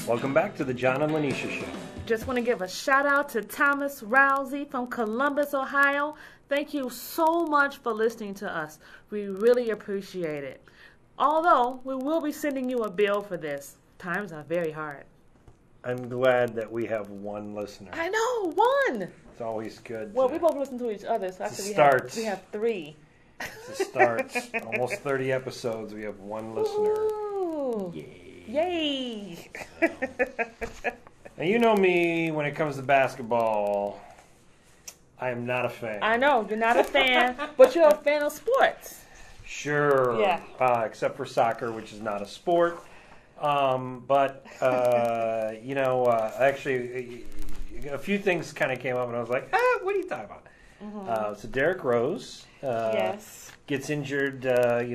Welcome back to the John and Linetia Show. Just want to give a shout out to Thomas Rousey from Columbus, Ohio. Thank you so much for listening to us. We really appreciate it. Although, we will be sending you a bill for this. Times are very hard. I'm glad that we have one listener. I know, one! It's always good. Well, we both listen to each other, so It's a actually start. we have three. It's a start. Almost 30 episodes, we have one listener. Ooh. Yay! Now, you know me, when it comes to basketball, I am not a fan. I know, you're not a fan, but you're a fan of sports. Sure. Yeah. Except for soccer, which is not a sport. Actually, a few things kind of came up, and I was like, what are you talking about? Mm-hmm. So Derrick Rose Yes. gets injured, a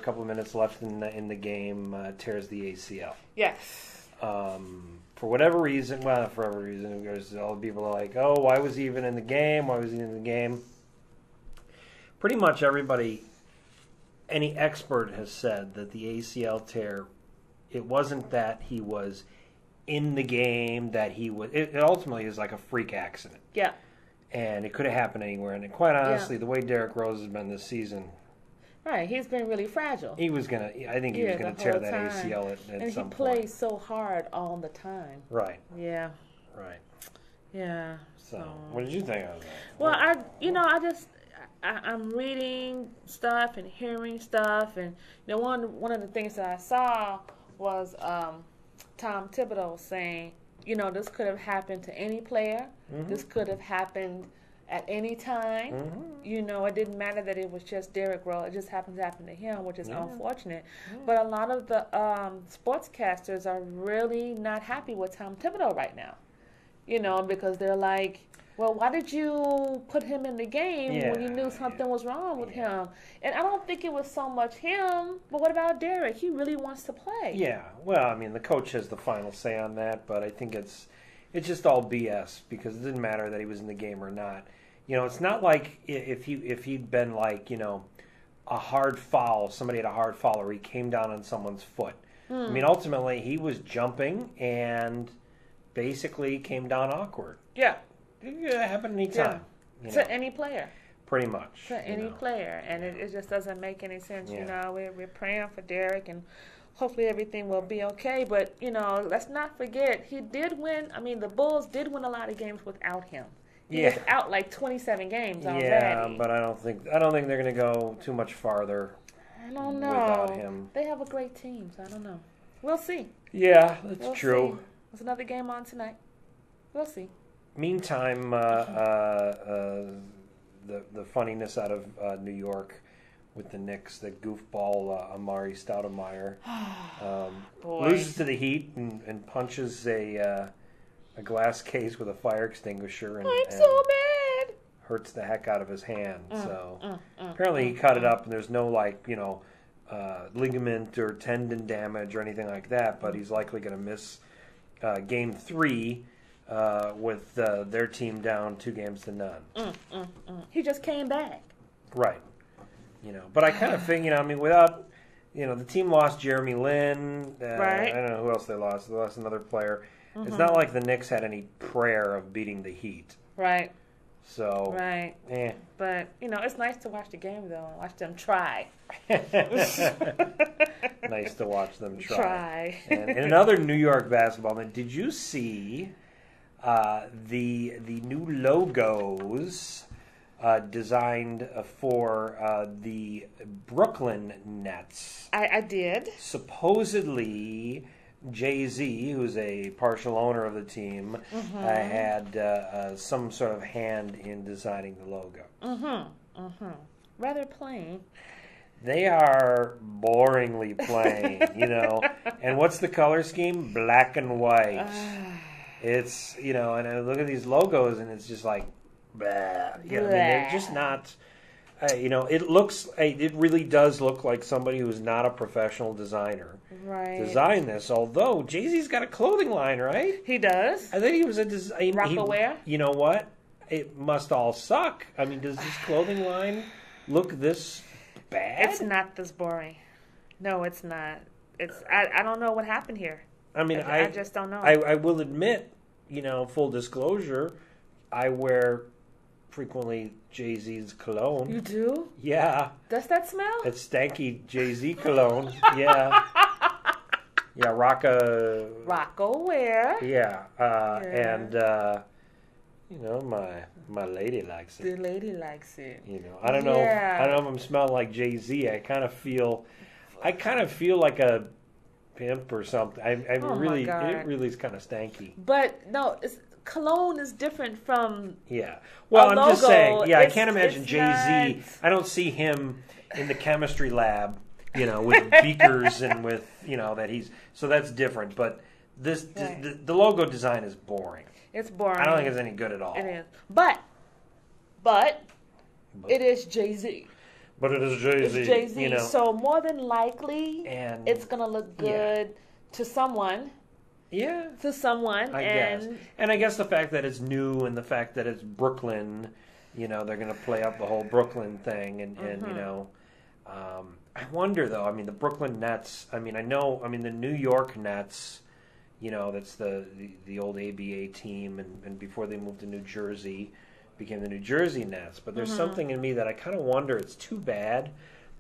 couple of minutes left in the game, tears the ACL. Yes. For whatever reason, because all the people are like, oh, why was he even in the game? Why was he in the game? Pretty much everybody, any expert has said that the ACL tear, it wasn't that he was in the game, that he was, it ultimately is like a freak accident. Yeah. And it could have happened anywhere. And quite honestly, the way Derrick Rose has been this season, right, he's been really fragile. I think he was going to tear that ACL at some point. And he plays so hard all the time. Right. Yeah. Right. Yeah. So, what did you think of that? Well, I'm reading stuff and hearing stuff, and one of the things that I saw was Tom Thibodeau saying, this could have happened to any player. Mm-hmm. This could have happened at any time. Mm-hmm. It didn't matter that it was just Derrick Rose. It just happened to happen to him, which is unfortunate. Mm-hmm. But a lot of the sportscasters are really not happy with Tom Thibodeau right now. Because they're like, well, why did you put him in the game when you knew something was wrong with him? And I don't think it was so much him, but what about Derrick? He really wants to play. Yeah, well, the coach has the final say on that, but I think it's just all BS because it didn't matter that he was in the game or not. It's not like if he'd been like, a hard foul, somebody had a hard foul or he came down on someone's foot. Ultimately, he was jumping and basically came down awkward. Yeah. It could happen anytime. Yeah. To any player. Pretty much. To any player. And it just doesn't make any sense. Yeah. We're praying for Derrick, and hopefully everything will be okay. But, let's not forget, he did win. The Bulls did win a lot of games without him. He was out like 27 games already. Yeah, but I don't think they're going to go too much farther. I don't know. Without him. They have a great team, so I don't know. We'll see. Yeah, that's true. See. There's another game on tonight. We'll see. Meantime, the funniness out of New York with the Knicks, the goofball Amari Stoudemire loses to the Heat and punches a glass case with a fire extinguisher and so bad. Hurts the heck out of his hand. Apparently he cut it up and there's no ligament or tendon damage or anything like that, but he's likely going to miss Game 3. With their team down 2-0. He just came back. Right. But I kind of think, without, the team lost Jeremy Lin. Right. I don't know who else they lost. They lost another player. Mm-hmm. It's not like the Knicks had any prayer of beating the Heat. Right. So. Right. But, it's nice to watch the game, though, and watch them try. Nice to watch them try. And in another New York basketball, did you see... the new logos designed for the Brooklyn Nets? I did. Supposedly, Jay-Z, who's a partial owner of the team, had some sort of hand in designing the logo. Rather plain. They are boringly plain, And what's the color scheme? Black and white. It's, and I look at these logos and it's just like, bleh. They're just not, it really does look like somebody who's not a professional designer designed this, although Jay-Z's got a clothing line, right? He does. I think he was a designer. Rockaware? You know what? It must all suck. Does this clothing line look this bad? It's not this boring. No, it's not. I don't know what happened here. I mean, I just don't know. I will admit, full disclosure, I wear frequently Jay-Z's cologne. You do? Yeah. Does that smell? It's stanky Jay-Z cologne. Yeah. Yeah, Rocco wear. Yeah. And my lady likes it. The lady likes it. I don't know. I don't know if I'm smelling like Jay-Z. I kind of feel like a pimp or something. It really is kind of stanky. But no, cologne is different from. Yeah. Well, I'm just saying. Yeah, I can't imagine Jay-Z. Not... I don't see him in the chemistry lab, with beakers and with that he's. So that's different. But the logo design is boring. It's boring. I don't think it's any good at all. It is, but it is Jay-Z. But it is Jay-Z. It's Jay-Z. So more than likely, and it's gonna look good to someone. Yeah. To someone. I guess. And I guess the fact that it's new and the fact that it's Brooklyn, they're going to play up the whole Brooklyn thing. And I wonder, though, the Brooklyn Nets, the New York Nets, that's the old ABA team. And before they moved to New Jersey, became the New Jersey Nets. But there's something in me that I kind of wonder, it's too bad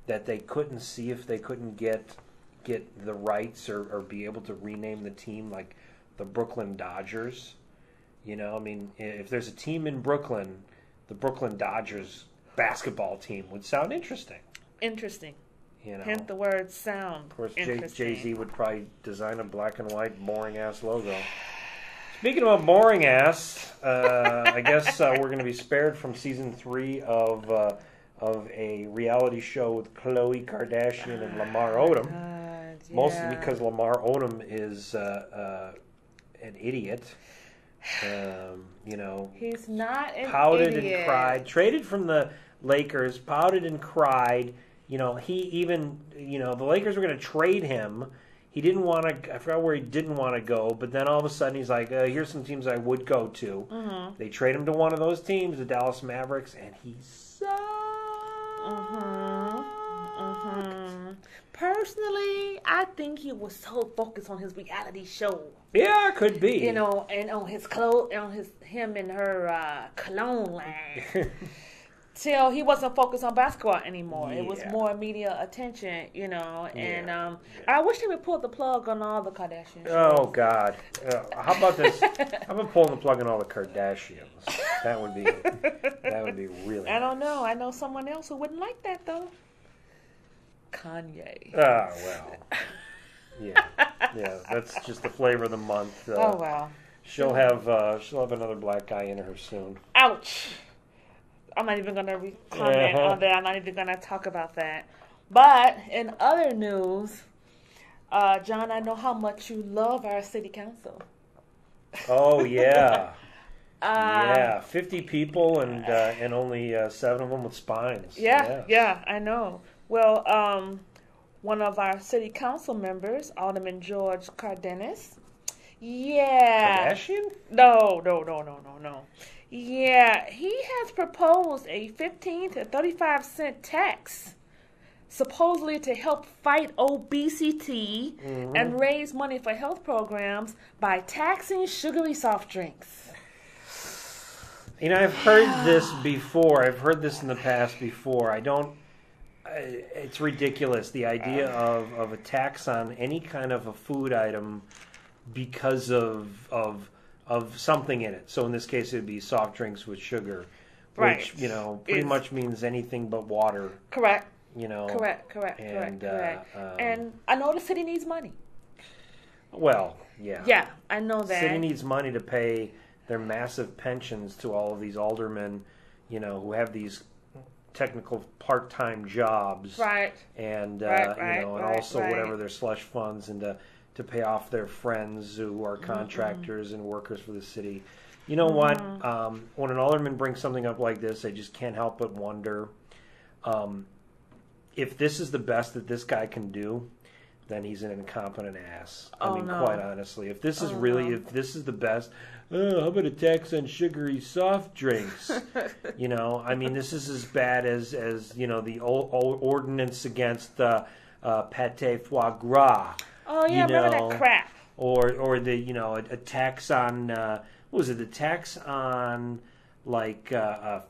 that they couldn't see if they couldn't get the rights or be able to rename the team like the Brooklyn Dodgers. If there's a team in Brooklyn, the Brooklyn Dodgers basketball team would sound interesting. Interesting. Hint the word sound. Of course, Jay-Z would probably design a black and white boring-ass logo. Speaking about boring-ass, I guess we're going to be spared from Season 3 of a reality show with Khloe Kardashian and Lamar Odom. Yeah. Mostly because Lamar Odom is an idiot. He's not an pouted idiot. And cried. Traded from the Lakers, pouted and cried. He even, the Lakers were going to trade him. He didn't want to, I forgot where he didn't want to go, but then all of a sudden he's like, here's some teams I would go to. Mm-hmm. They trade him to one of those teams, the Dallas Mavericks, and he sucked. Personally, I think he was so focused on his reality show. Yeah, could be. And on his clothes, him and her cologne line. Till he wasn't focused on basketball anymore. Yeah. It was more media attention, and I wish they would pull the plug on all the Kardashians. Oh, God. How about this? How about pulling the plug on all the Kardashians? That would be really I don't know. I know someone else who wouldn't like that, though. Kanye. Ah, well. Yeah. Yeah, that's just the flavor of the month. Oh, well. She'll have another black guy in her soon. Ouch. I'm not even going to comment on that. I'm not even going to talk about that. But in other news, John, I know how much you love our city council. Oh, yeah. 50 people and only 7 of them with spines. Yeah, I know. Well, one of our city council members, Alderman George Cardenas. Yeah. Kardashian? No. Yeah, he has proposed a 15 to 35 cent tax, supposedly to help fight obesity and raise money for health programs by taxing sugary soft drinks. I've heard this before. I've heard this in the past before. It's ridiculous, the idea of a tax on any kind of a food item because of something in it. So in this case, it would be soft drinks with sugar, which pretty much means anything but water. Correct. Correct. And I know the city needs money. Well, yeah. Yeah, I know that. The city needs money to pay their massive pensions to all of these aldermen, who have these technical part-time jobs. Right. And and also whatever their slush funds and to pay off their friends who are contractors and workers for the city. You know what? When an alderman brings something up like this, I just can't help but wonder if this is the best that this guy can do, then he's an incompetent ass. Quite honestly. If this is if this is the best, how about a tax on sugary soft drinks? This is as bad as the old ordinance against pate foie gras. Oh, yeah, remember that crap. or the a tax on what was it? The tax on like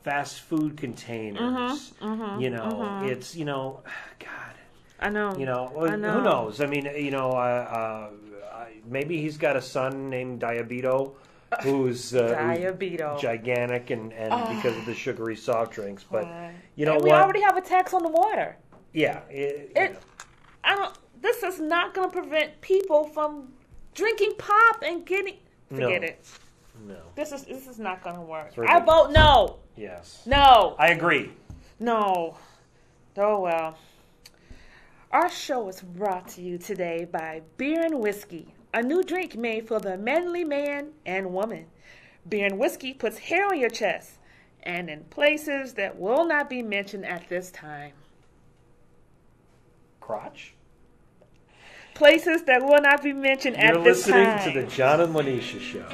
fast food containers. It's God. I know. Who knows? I mean, maybe he's got a son named Diabito, who's gigantic and because of the sugary soft drinks. But we already have a tax on the water. Yeah, This is not going to prevent people from drinking pop and getting. Forget it. No. This is not going to work. I vote no. Yes. No. I agree. No. Oh well. Our show is brought to you today by Beer and Whiskey, a new drink made for the manly man and woman. Beer and Whiskey puts hair on your chest and in places that will not be mentioned at this time. Crotch? Places that will not be mentioned at this time. You're listening to the John and Linetia Show.